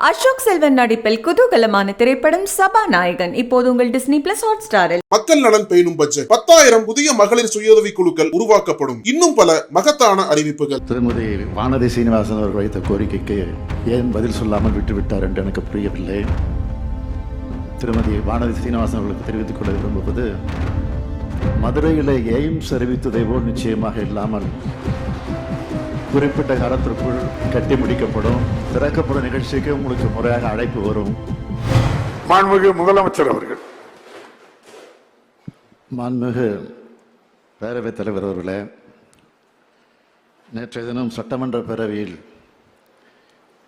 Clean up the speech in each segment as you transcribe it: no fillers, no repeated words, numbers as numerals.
அசோக் செல்வன் நடிப்பில் குதூகலமான திரைப்படம் சபாநாயகன் இப்போது உங்கள் டிஸ்னி பிளஸ் ஹாட்ஸ்டாரில். மக்கள் நலன் பேணும் பட்ஜெட் 10,000 புதிய மகளிர் சுயஉதவி குழுக்கள் உருவாக்கப்படும். இன்னும் பல மகத்தான அறிவிப்புகள். திருமதி வானதி சீனிவாசன் அவர்கள் வைத்த கோரிக்கைக்கு ஏன் பதில் சொல்லாமல் விட்டுவிட்டார் என்று எனக்கு புரியவில்லை. திருமதி வானதி சீனிவாசன் அவர்களுக்கு தெரிவித்துக் கொள்ள விரும்புவது, மதுரையில் எய்ம்ஸ் அறிவித்ததை போல் நிச்சயமாக இல்லாமல் குறிப்பிட்ட காலத்திற்குள் கட்டி முடிக்கப்படும். திறக்கப்படும் நிகழ்ச்சிக்கு உங்களுக்கு முறையாக அழைப்பு வரும். மாண்புமிகு முதலமைச்சர் அவர்கள். மாண்புமிகு பேரவைத் தலைவர் அவர்களே, நேற்றைய தினம் சட்டமன்ற பேரவையில்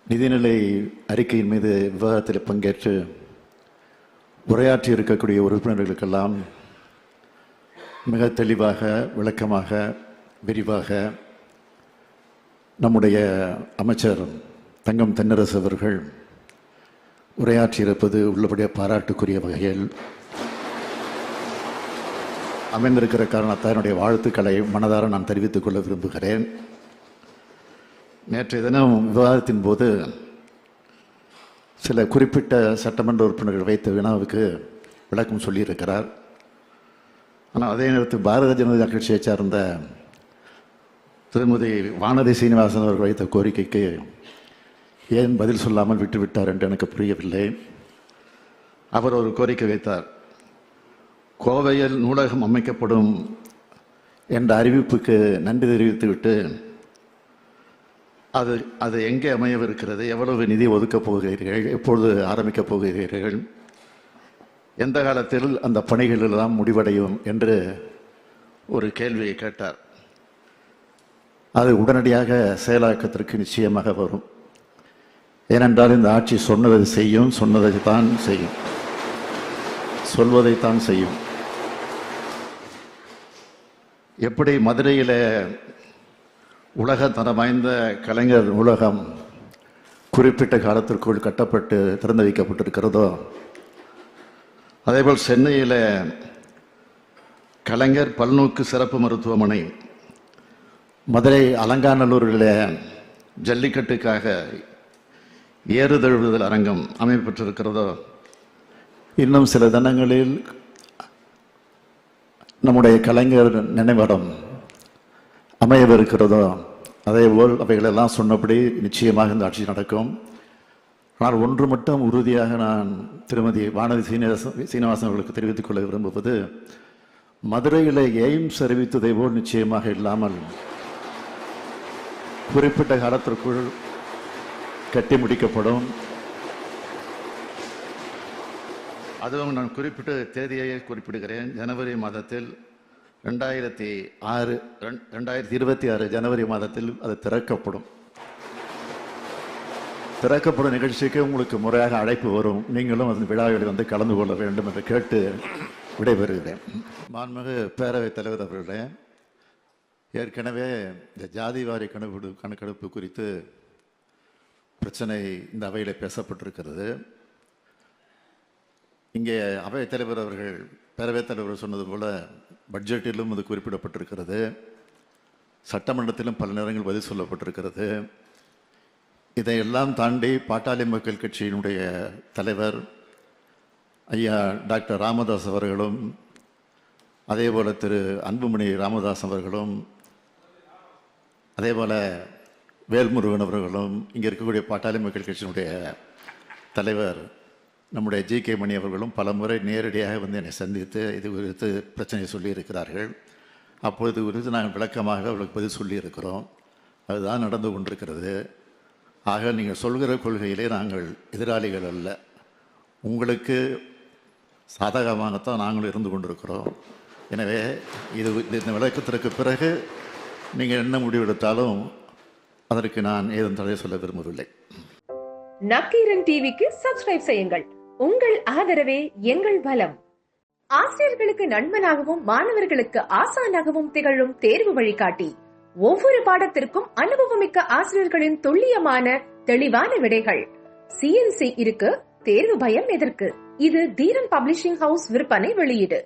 நிதிநிலை அறிக்கையின் மீது விவாதத்தில் பங்கேற்று உரையாற்றி இருக்கக்கூடிய உறுப்பினர்களுக்கெல்லாம் மிக தெளிவாக, விளக்கமாக, விரிவாக நம்முடைய அமைச்சர் தங்கம் தென்னரசு அவர்கள் உரையாற்றியிருப்பது உள்ளபடியே பாராட்டுக்குரிய வகையில் அமைந்திருக்கிற காரணத்தால் என்னுடைய வாழ்த்துக்களை மனதார நான் தெரிவித்துக் கொள்ள விரும்புகிறேன். நேற்றைய தினம் விவாதத்தின் போது சில குறிப்பிட்ட சட்டமன்ற உறுப்பினர்கள் வைத்த வினாவுக்கு விளக்கம் சொல்லியிருக்கிறார். ஆனால் அதே நேரத்தில் பாரதிய ஜனதா கட்சியை சார்ந்த திருமதி வானதி சீனிவாசன் அவர்கள் வைத்த கோரிக்கைக்கு ஏன் பதில் சொல்லாமல் விட்டுவிட்டார் என்று எனக்கு புரியவில்லை. அவர் ஒரு கோரிக்கை வைத்தார். கோவையில் நூலகம் அமைக்கப்படும் என்ற அறிவிப்புக்கு நன்றி தெரிவித்துவிட்டு அது எங்கே அமையவிருக்கிறது, எவ்வளவு நிதி ஒதுக்கப் போகிறீர்கள், எப்பொழுது ஆரம்பிக்கப் போகிறீர்கள், எந்த காலத்தில் அந்த பணிகள் எல்லாம் முடிவடையும் என்று ஒரு கேள்வியை கேட்டார். அது உடனடியாக செயலாக்கத்திற்கு நிச்சயமாக வரும். ஏனென்றால் இந்த ஆட்சி சொன்னதை செய்யும், சொன்னதை தான் செய்யும், சொல்வதைத்தான் செய்யும். எப்படி மதுரையில் உலக தரம் வாய்ந்த கலைஞர் நூலகம் குறிப்பிட்ட காலத்திற்குள் கட்டப்பட்டு திறந்து வைக்கப்பட்டிருக்கிறதோ, அதேபோல் சென்னையில் கலைஞர் பல்நோக்கு சிறப்பு மருத்துவமனை, மதுரை அலங்காநல்லூரில் ஜல்லிக்கட்டுக்காக ஏறுதழுவுதல் அரங்கம் அமைப்பட்டிருக்கிறதோ, இன்னும் சில தினங்களில் நம்முடைய கலைஞர் நினைவிடம் அமையவிருக்கிறதோ, அதேபோல் அவைகளெல்லாம் சொன்னபடி நிச்சயமாக இந்த ஆட்சி நடக்கும். ஆனால் ஒன்று மட்டும் உறுதியாக நான் திருமதி வானதி சீனிவாசன் அவர்களுக்கு தெரிவித்துக் கொள்ள விரும்புவது, மதுரையில் எய்ம்ஸ் அறிவித்ததை போல் நிச்சயமாக இல்லாமல் குறிப்பிட்ட காலத்திற்குள் கட்டி முடிக்கப்படும். அதுவும் நான் குறிப்பிட்ட தேதியை குறிப்பிடுகிறேன். ஜனவரி மாதத்தில் 2026 ஜனவரி மாதத்தில் அது திறக்கப்படும். திறக்கப்படும் நிகழ்ச்சிக்கு உங்களுக்கு முறையாக அழைப்பு வரும். நீங்களும் அந்த விழாவில் வந்து கலந்து கொள்ள வேண்டும் என்று கேட்டு விடைபெறுகிறேன். மாண்புமிகு பேரவைத் தலைவர் அவர்களே, ஏற்கனவே இந்த ஜாதிவாரி கணக்கெடுப்பு குறித்து பிரச்சனை இந்த அவையில் பேசப்பட்டிருக்கிறது. இங்கே அவைத் தலைவர் அவர்கள், பேரவைத் தலைவர் சொன்னது போல பட்ஜெட்டிலும் அது குறிப்பிடப்பட்டிருக்கிறது, சட்டமன்றத்திலும் பல நேரங்கள் பதில் சொல்லப்பட்டிருக்கிறது. இதையெல்லாம் தாண்டி பாட்டாளி மக்கள் கட்சியினுடைய தலைவர் ஐயா டாக்டர் ராமதாஸ் அவர்களும், அதே போல் திரு அன்புமணி ராமதாஸ் அவர்களும், அதே போல் வேல்முருகன் அவர்களும், இங்கே இருக்கக்கூடிய பாட்டாளி மக்கள் கட்சியினுடைய தலைவர் நம்முடைய ஜி.கே. மணி அவர்களும் பல முறை நேரடியாக வந்து என்னை சந்தித்து இது குறித்து பிரச்சனையை சொல்லியிருக்கிறார்கள். அப்பொழுது குறித்து நாங்கள் விளக்கமாக அவர்களுக்கு பதில் சொல்லியிருக்கிறோம். அதுதான் நடந்து கொண்டிருக்கிறது. ஆக நீங்கள் சொல்கிற கொள்கையிலே நாங்கள் எதிராளிகள் அல்ல, உங்களுக்கு சாதகமாகத்தான் நாங்கள் இருந்து கொண்டிருக்கிறோம். எனவே இந்த விளக்கத்திற்கு பிறகு நீங்கள் என்ன முடிவெடுத்தாலும் அதற்கு நான் ஏதும் தடை சொல்ல விரும்பவில்லை. நக்கீரன் டிவிக்கு சப்ஸ்கிரைப் செய்யுங்கள். உங்கள் ஆதரவே எங்கள் பலம். ஆசிரியர்களுக்கு நண்பனாகவும் மாணவர்களுக்கு ஆசானாகவும் திகழும் தேர்வு வழிகாட்டி. ஒவ்வொரு பாடத்திற்கும் அனுபவமிக்க ஆசிரியர்களின் துல்லியமான தெளிவான விடைகள். CNC இருக்கு, தேர்வு பயம் எதற்கு? இது தீரன் பப்ளிஷிங் ஹவுஸ் விற்பனை வெளியீடு.